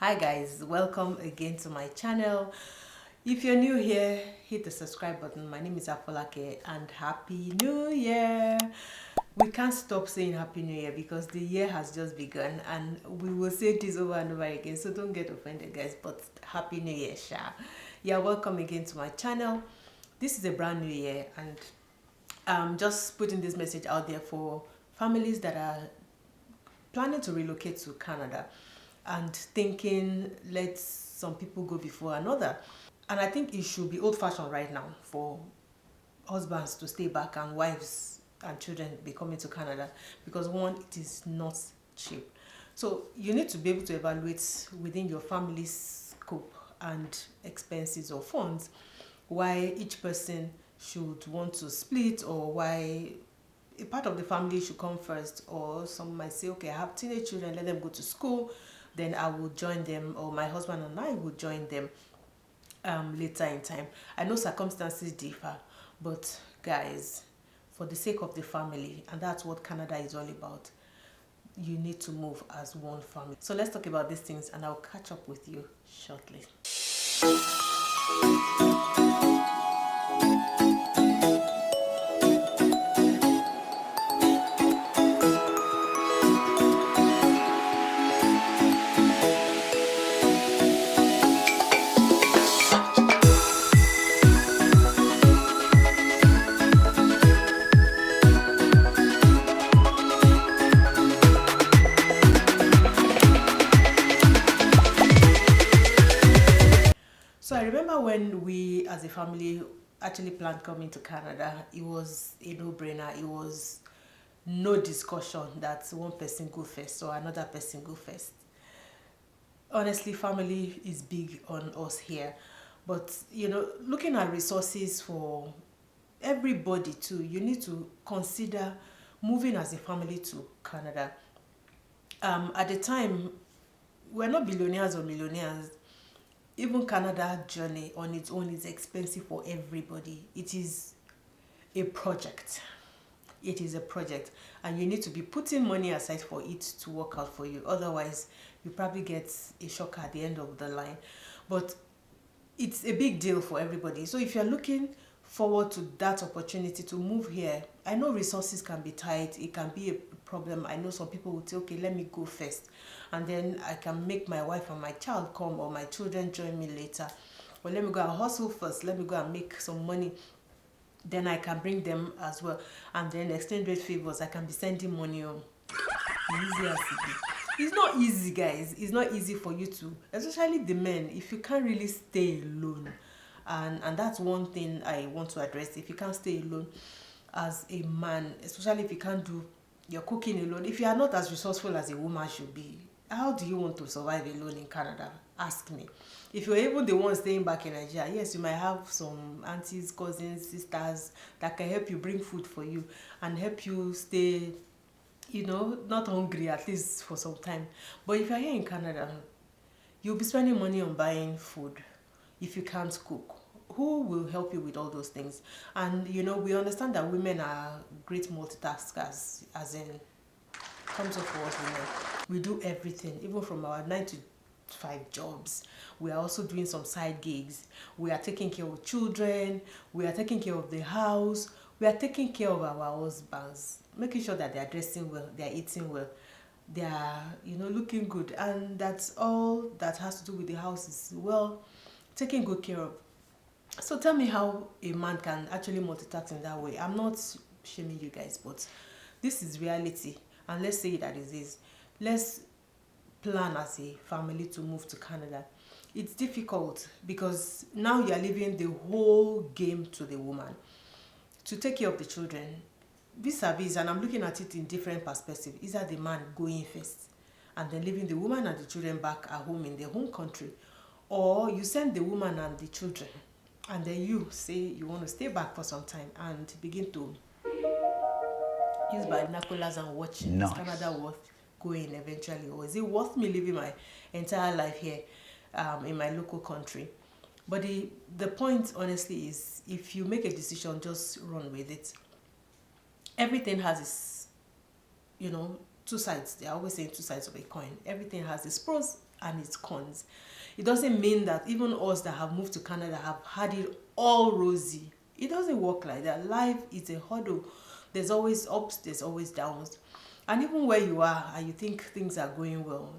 Hi guys, welcome again to my channel. If you're new here, hit the subscribe button. My name is Afolake and Happy New Year. We can't stop saying Happy New Year because the year has just begun and we will say this over and over again, so don't get offended guys, but Happy New Year, Sha. Yeah, welcome again to my channel. This is a brand new year and I'm just putting this message out there for families that are planning to relocate to Canada and thinking let some people go before another. And I think it should be old-fashioned right now for husbands to stay back and wives and children be coming to Canada because one, it is not cheap. So you need to be able to evaluate within your family's scope and expenses or funds why each person should want to split or why a part of the family should come first, or some might say, okay, I have teenage children, let them go to school, then I will join them, or my husband and I will join them later in time. I know circumstances differ, but guys, for the sake of the family, and that's what Canada is all about, you need to move as one family. So let's talk about these things and I'll catch up with you shortly. So I remember when we as a family actually planned coming to Canada, it was a no-brainer. It was no discussion that one person go first or another person go first. Honestly, family is big on us here. But, you know, looking at resources for everybody too, you need to consider moving as a family to Canada. At the time, we're not billionaires or millionaires. Even Canada journey on its own is expensive for everybody. It is a project. It is a project and you need to be putting money aside for it to work out for you. Otherwise, you probably get a shock at the end of the line. But it's a big deal for everybody. So if you're looking forward to that opportunity to move here, I know resources can be tight, it can be a problem. I know some people would say, okay, let me go first and then I can make my wife and my child come, or my children join me later, or let me go and hustle first, let me go and make some money, then I can bring them as well, and then exchange rate favors, I can be sending money on. Easy as it is. It's not easy guys, it's not easy for you to, especially the men, if you can't really stay alone. And that's one thing I want to address. If you can't stay alone as a man, especially if you can't do your cooking alone, if you are not as resourceful as a woman should be, how do you want to survive alone in Canada? Ask me. If you're even the one staying back in Nigeria, yes, you might have some aunties, cousins, sisters that can help you bring food for you and help you stay, you know, not hungry at least for some time. But if you're here in Canada, you'll be spending money on buying food. If you can't cook, who will help you with all those things? And you know, we understand that women are great multitaskers, as in comes up for us women. We do everything, even from our 9 to 5 jobs. We are also doing some side gigs. We are taking care of children. We are taking care of the house. We are taking care of our husbands, making sure that they are dressing well, they are eating well, they are, you know, looking good, and that's all that has to do with the house is well taken good care of. So tell me how a man can actually multitask in that way. I'm not shaming you guys, but this is reality, and let's say that it is. Let's plan as a family to move to Canada. It's difficult because now you are leaving the whole game to the woman to take care of the children. Vis-a-vis, and I'm looking at it in different perspectives. Is that the man going first and then leaving the woman and the children back at home in their home country, or you send the woman and the children and then you say you want to stay back for some time and begin to use binoculars and watch, nice. Is Canada worth going eventually, or is it worth me living my entire life here in my local country? But the point honestly is, if you make a decision, just run with it. Everything has its, you know, two sides. They always say two sides of a coin. Everything has its pros and its cons. It doesn't mean that even us that have moved to Canada have had it all rosy. It doesn't work like that. Life is a hurdle. There's always ups, there's always downs. And even where you are and you think things are going well,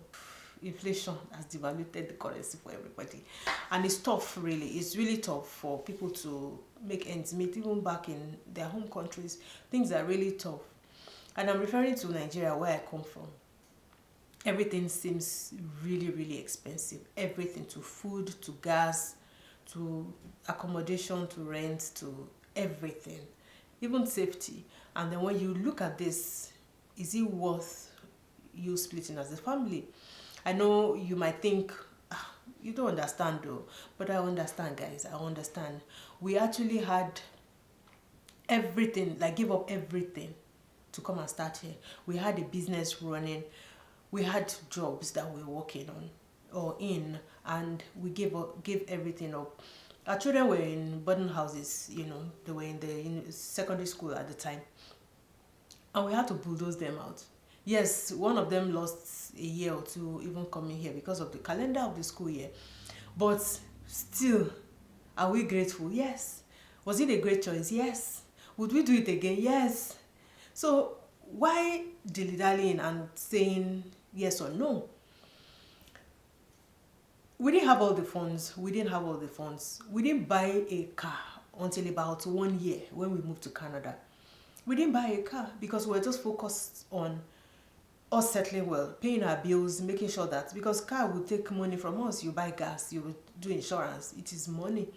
inflation has devalued the currency for everybody. And it's tough, really. It's really tough for people to make ends meet, even back in their home countries. Things are really tough. And I'm referring to Nigeria, where I come from. Everything seems really, really expensive. Everything, to food, to gas, to accommodation, to rent, to everything, even safety. And then when you look at this, is it worth you splitting as a family? I know you might think, you don't understand though, but I understand, guys. I understand. We actually had everything, like give up everything to come and start here. We had a business running. We had jobs that we were working on or in, and we gave everything up. Our children were in boarding houses, they were in the secondary school at the time, and we had to bulldoze them out. Yes, one of them lost a year or two even coming here because of the calendar of the school year, but still, are we grateful? Yes. Was it a great choice? Yes. Would we do it again? Yes. So why dilly-dallying and saying yes or no? We didn't have all the funds. We didn't buy a car until about 1 year when we moved to Canada. We didn't buy a car because we were just focused on us settling well, paying our bills, making sure that, because car will take money from us. You buy gas, you do insurance. It is money.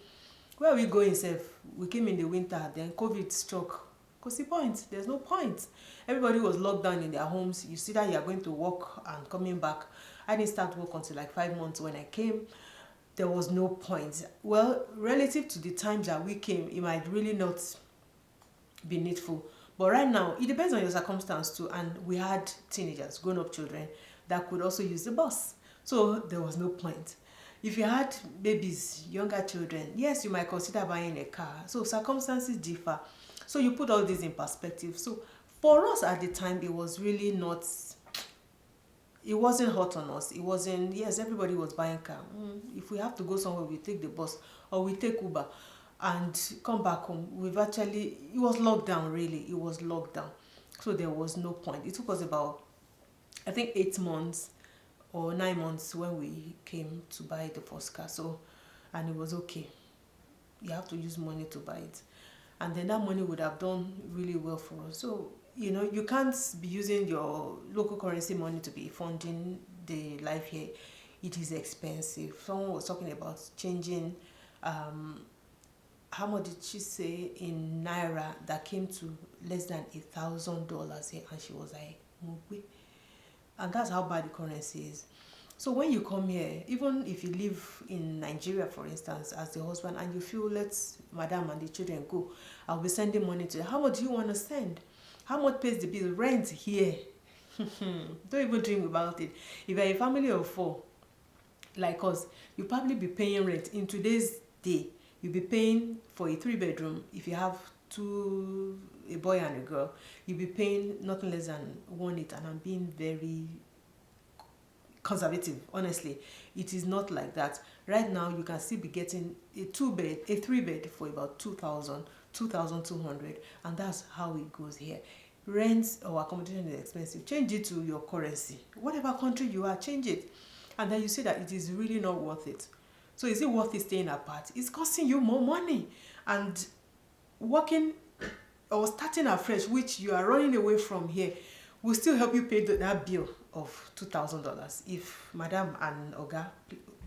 Where are we going, safe? We came in the winter, then COVID struck. What's the point? There's no point. Everybody was locked down in their homes. You see that you are going to work and coming back. I didn't start work until like 5 months when I came. There was no point. Well, relative to the times that we came, it might really not be needful. But right now, it depends on your circumstance too. And we had teenagers, grown-up children that could also use the bus. So there was no point. If you had babies, younger children, yes, you might consider buying a car. So circumstances differ. So you put all this in perspective. So for us at the time, it was really not, it wasn't hot on us. It wasn't, yes, everybody was buying car. If we have to go somewhere, we take the bus or we take Uber and come back home. It was locked down, really. It was locked down. So there was no point. It took us about, I think, 8 months or 9 months when we came to buy the first car. So, and it was okay. You have to use money to buy it. And then that money would have done really well for us. So, you can't be using your local currency money to be funding the life here. It is expensive. Someone was talking about changing, how much did she say in Naira, that came to less than $1,000 here, and she was like, Mugwe. And that's how bad the currency is. So when you come here, even if you live in Nigeria, for instance, as the husband, and you feel, let's madam and the children go, I'll be sending money to you. How much do you want to send? How much pays the bill? Rent here. Don't even dream about it. If you're a family of 4, like us, you'll probably be paying rent. In today's day, you'll be paying for a 3-bedroom. If you have a boy and a girl, you'll be paying nothing less than 1.8, and I'm being very conservative. Honestly, it is not like that. Right now, you can still be getting a 3-bed for about 2,000, 2,200, and that's how it goes here. Rent or accommodation is expensive. Change it to your currency. Whatever country you are, change it. And then you see that it is really not worth it. So is it worth it staying apart? It's costing you more money. And working or starting afresh, which you are running away from here, will still help you pay that bill of $2,000. If madam and oga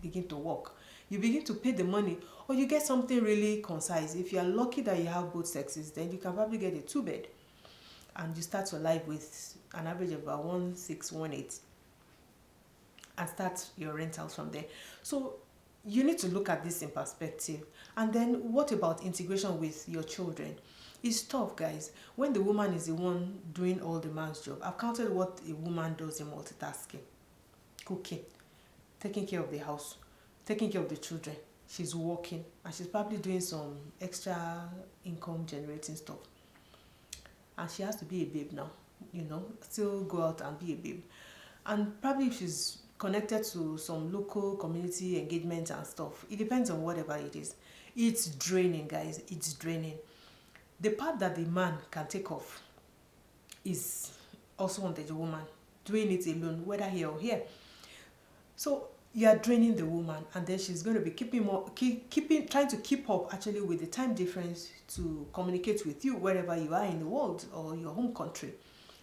begin to work, you begin to pay the money, or you get something really concise. If you are lucky that you have both sexes, then you can probably get a 2-bed, and you start your life with an average of about 1.6, 1.8, and start your rentals from there. So you need to look at this in perspective. And then what about integration with your children? It's tough, guys, when the woman is the one doing all the man's job. I've counted what a woman does in multitasking: cooking, taking care of the house, taking care of the children. She's working, and she's probably doing some extra income generating stuff. And she has to be a babe now, still go out and be a babe. And probably if she's connected to some local community engagement and stuff. It depends on whatever it is. It's draining, guys. It's draining. The part that the man can take off is also on the woman doing it alone, whether here or here. So you are draining the woman, and then she's going to be trying to keep up actually with the time difference to communicate with you wherever you are in the world or your home country.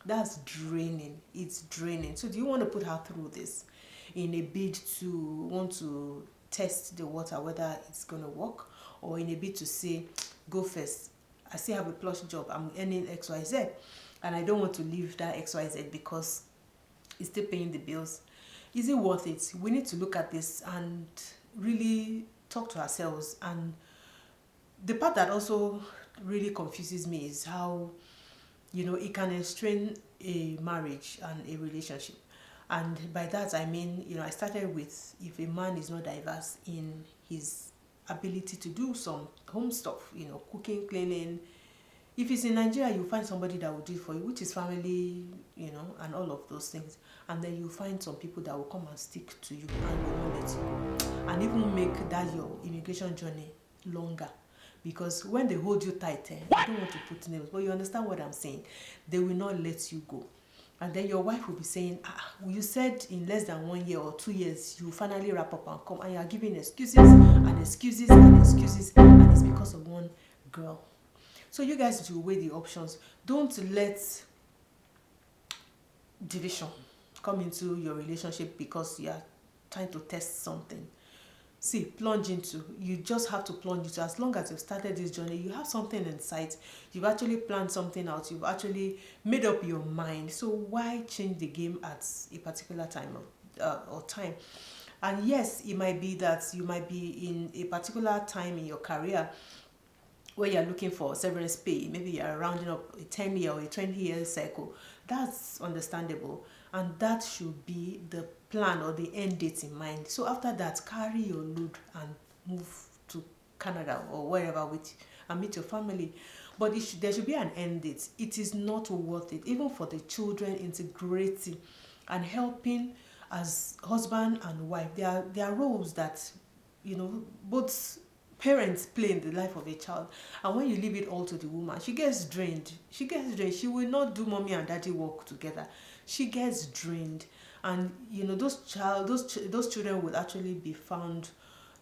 That's draining. It's draining. So do you want to put her through this in a bid to want to test the water whether it's going to work, or in a bid to say, go first, I still have a plush job, I'm earning XYZ, and I don't want to leave that XYZ because it's still paying the bills? Is it worth it? We need to look at this and really talk to ourselves. And the part that also really confuses me is how, it can strain a marriage and a relationship. And by that I mean, I started with, if a man is not diverse in his ability to do some home stuff, cooking, cleaning. If it's in Nigeria, you find somebody that will do it for you, which is family, and all of those things. And then you find some people that will come and stick to you and will not let you go. And even make that your immigration journey longer. Because when they hold you tight, I don't want to put names, but you understand what I'm saying. They will not let you go. And then your wife will be saying, you said in less than 1 year or 2 years, you finally wrap up and come, and you are giving excuses and excuses and excuses, and it's because of one girl. So you guys should weigh the options. Don't let division come into your relationship because you are trying to test something. See, you just have to plunge into. As long as you've started this journey, you have something in sight. You've actually planned something out. You've actually made up your mind. So why change the game at a particular time or time? And yes, it might be that you might be in a particular time in your career where you're looking for severance pay. Maybe you're rounding up a 10-year or a 20-year cycle. That's understandable, and that should be the plan or the end date in mind. So after that, carry your load and move to Canada or wherever and meet your family. But there should be an end date. It is not worth it, even for the children, integrating and helping as husband and wife. There are roles that both parents play in the life of a child, and when you leave it all to the woman, she gets drained. She will not do mommy and daddy work together. She gets drained, and those children will actually be found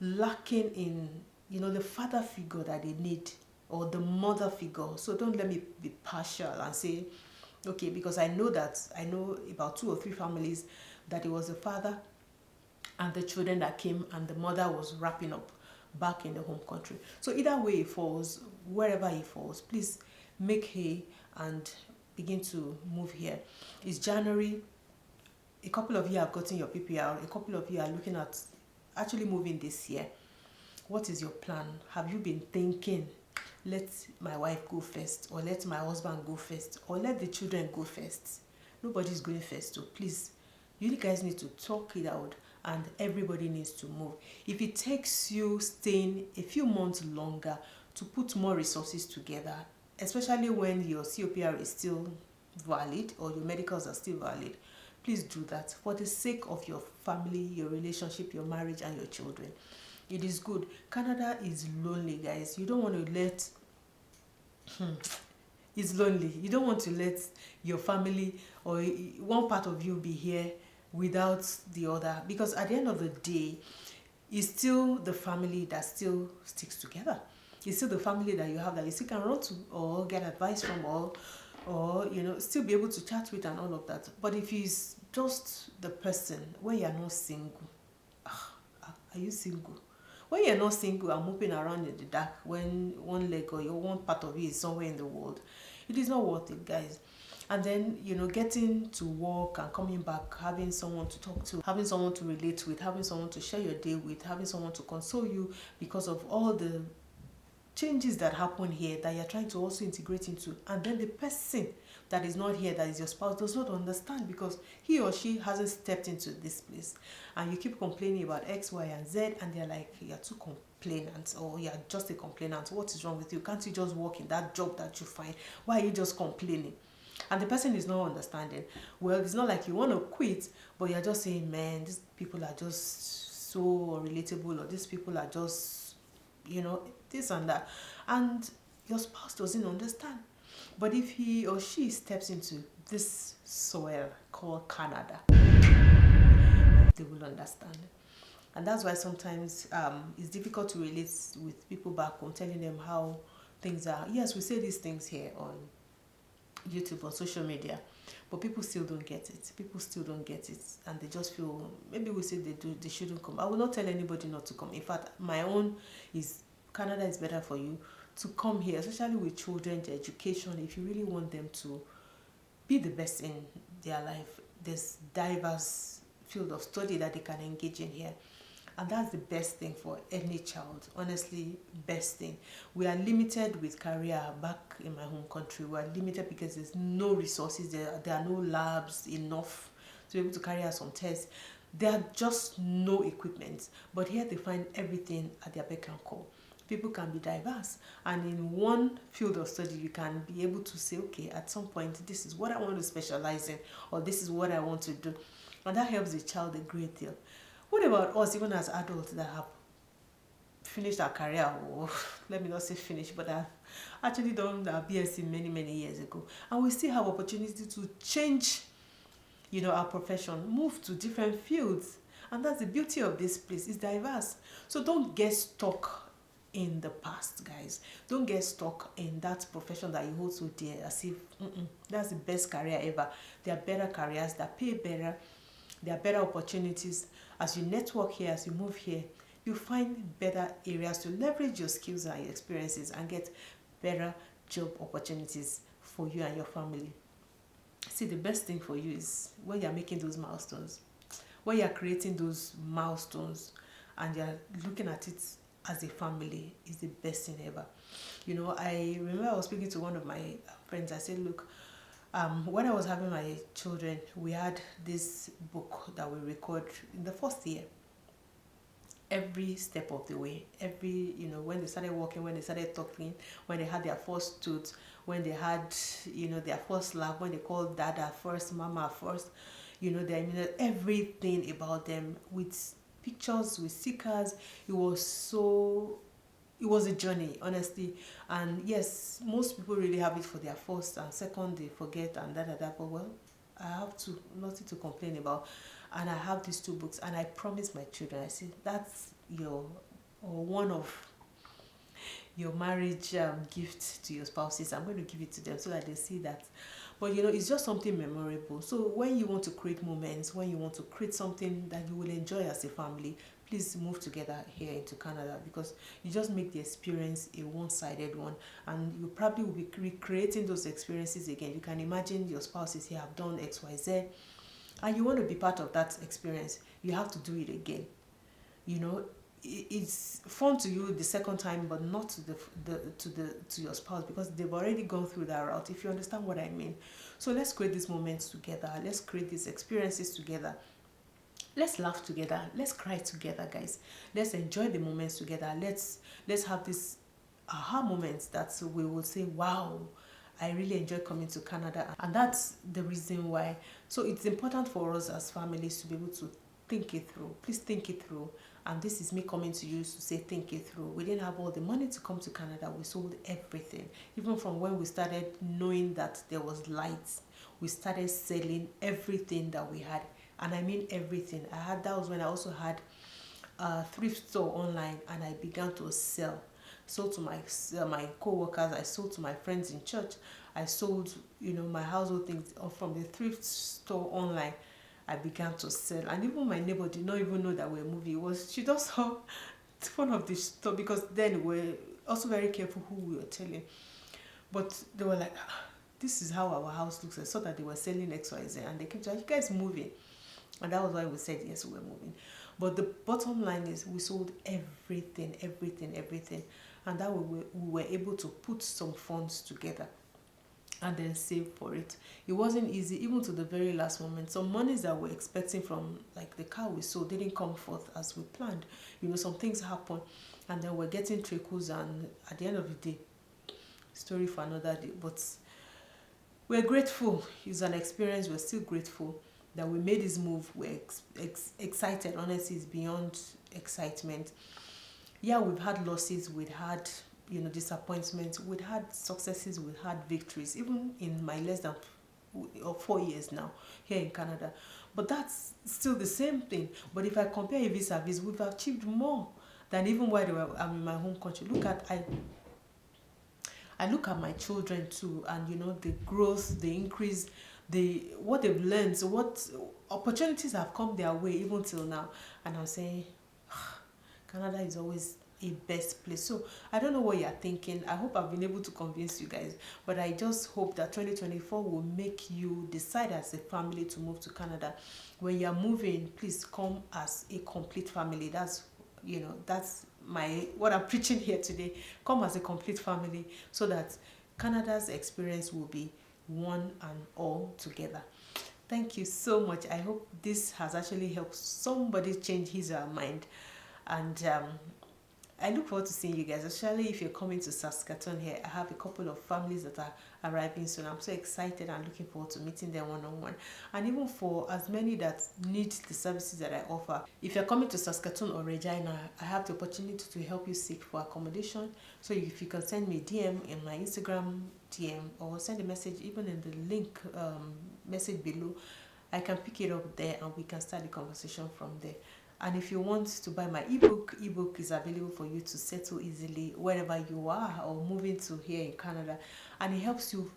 lacking in the father figure that they need, or the mother figure. So don't let me be partial and say, okay, because I know about 2 or 3 families that it was the father and the children that came, and the mother was wrapping up back in the home country. So either way it falls, wherever it falls, please make hay and begin to move here. It's January. A couple of you have gotten your PPR. A couple of you are looking at actually moving this year. What is your plan? Have you been thinking, let my wife go first, or let my husband go first, or let the children go first? Nobody's going first, so please, you guys need to talk it out, and everybody needs to move. If it takes you staying a few months longer to put more resources together, especially when your COPR is still valid or your medicals are still valid, please do that for the sake of your family, your relationship, your marriage, and your children. It is good. Canada is lonely, guys. You don't want to let it's lonely. You don't want to let your family or one part of you be here without the other, because at the end of the day, it's still the family that still sticks together. It's still the family that you have that you still can run to or get advice from, or still be able to chat with and all of that. But if it's just the person, when you're not single, are you single? When you're not single and moving around in the dark, when one leg or your one part of you is somewhere in the world, it is not worth it, guys. And then, getting to work and coming back, having someone to talk to, having someone to relate with, having someone to share your day with, having someone to console you because of all the changes that happen here that you're trying to also integrate into. And then the person that is not here, that is your spouse, does not understand because he or she hasn't stepped into this place. And you keep complaining about X, Y, and Z, and they're like, you're too complainant, or you're just a complainant. What is wrong with you? Can't you just work in that job that you find? Why are you just complaining? and the person is not understanding. Well, it's not like you want to quit, but you're just saying, man, these people are just so relatable, or these people are just, this and that. And your spouse doesn't understand. But if he or she steps into this soil called Canada, they will understand. And that's why sometimes it's difficult to relate with people back home, telling them how things are. Yes, we say these things here on YouTube or social media, but people still don't get it. People still don't get it, and they just feel, maybe we say they shouldn't come. I will not tell anybody not to come. In fact, my own is, Canada is better for you to come here, especially with children's education. If you really want them to be the best in their life, there's diverse field of study that they can engage in here. And that's the best thing for any child. Honestly, best thing. We are limited with career back in my home country. We are limited because there's no resources. There are no labs enough to be able to carry out some tests. There are just no equipment. But here they find everything at their beck and call. People can be diverse. And in one field of study, you can be able to say, okay, at some point, this is what I want to specialize in, or this is what I want to do. And that helps the child a great deal. What about us, even as adults that have finished our career, or let me not say finished, but have actually done our BSc many, many years ago, and we still have opportunity to change, our profession, move to different fields. And that's the beauty of this place. It's diverse. So don't get stuck in the past, guys. Don't get stuck in that profession that you hold so dear, as if that's the best career ever. There are better careers that pay better. There are better opportunities. As you network here, as you move here, you find better areas to leverage your skills and your experiences and get better job opportunities for you and your family. See, the best thing for you is when you're making those milestones, when you're creating those milestones and you're looking at it as a family, is the best thing ever. I remember I was speaking to one of my friends. I said, look, when I was having my children, we had this book that we record in the first year. Every step of the way, when they started walking, when they started talking, when they had their first tooth, when they had, their first laugh, when they called dada first, mama first, everything about them with pictures, with stickers. It was a journey, honestly. And yes, most people really have it for their first and second, they forget and but well, I have nothing to complain about. And I have these two books, and I promise my children, I say, that's one of your marriage gift to your spouses. I'm going to give it to them so that they see that. But it's just something memorable. So when you want to create moments, when you want to create something that you will enjoy as a family, please move together here into Canada, because you just make the experience a one-sided one, and you probably will be recreating those experiences again. You can imagine your spouse is here, have done XYZ, and you want to be part of that experience. You have to do it again. It's fun to you the second time, but not to your spouse, because they've already gone through that route, if you understand what I mean. So let's create these moments together. Let's create these experiences together. Let's laugh together. Let's cry together, guys. Let's enjoy the moments together. Let's have these aha moments that we will say, wow, I really enjoy coming to Canada. And that's the reason why. So it's important for us as families to be able to think it through. Please think it through. And this is me coming to you to say, think it through. We didn't have all the money to come to Canada. We sold everything. Even from when we started knowing that there was lights, we started selling everything that we had. And I mean everything. That was when I also had a thrift store online, and I began to sell. Sold to my co-workers. I sold to my friends in church. I sold, my household things from the thrift store online. I began to sell, and even my neighbor did not even know that we were moving. She just saw one of the store, because then we're also very careful who we were telling. But they were like, this is how our house looks. I saw that they were selling XYZ, and they came to, are you guys moving? And that was why we said yes, we were moving. But the bottom line is we sold everything, and that we were able to put some funds together and then save for it. It wasn't easy, even to the very last moment. Some monies that we're expecting from, like the car we sold, didn't come forth as we planned. Some things happen, and then we're getting trickles, and at the end of the day, story for another day. But we're grateful. It's an experience. We're still grateful that we made this move. We're excited. Honestly, it's beyond excitement. Yeah, we've had losses, we've had, disappointments, we've had successes, we've had victories, even in my less than 4 years now here in Canada. But that's still the same thing. But if I compare a vis-a-vis, we've achieved more than even while I'm in my home country. I look at my children too, and the growth, the increase, what they've learned, so what opportunities have come their way even till now, and I'm saying, Canada is always a best place. So I don't know what you're thinking. I hope I've been able to convince you guys, but I just hope that 2024 will make you decide as a family to move to Canada. When you're moving, please come as a complete family. That's what I'm preaching here today. Come as a complete family so that Canada's experience will be one and all together. Thank you so much. I hope this has actually helped somebody change his or her mind. And I look forward to seeing you guys, especially if you're coming to Saskatoon here. I have a couple of families that are arriving soon. I'm so excited and looking forward to meeting them one-on-one. And even for as many that need the services that I offer, if you're coming to Saskatoon or Regina, I have the opportunity to help you seek for accommodation. So if you can send me a DM in my Instagram DM, or send a message even in the link message below, I can pick it up there and we can start the conversation from there. And if you want to buy my ebook is available for you to settle easily wherever you are or moving to here in Canada, and it helps you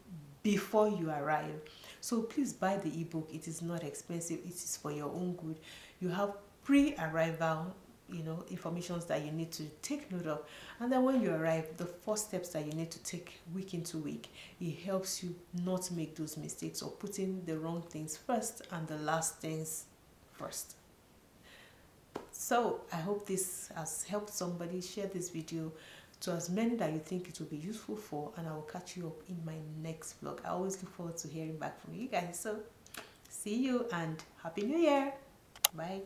before you arrive. So please buy the ebook. It is not expensive. It is for your own good. You have pre-arrival information that you need to take note of, and then when you arrive, the first steps that you need to take week into week, it helps you not make those mistakes or putting the wrong things first and the last things first. So I hope this has helped somebody. Share this video to as many that you think it will be useful for, and I will catch you up in my next vlog. I always look forward to hearing back from you guys. So see you and Happy New Year. Bye.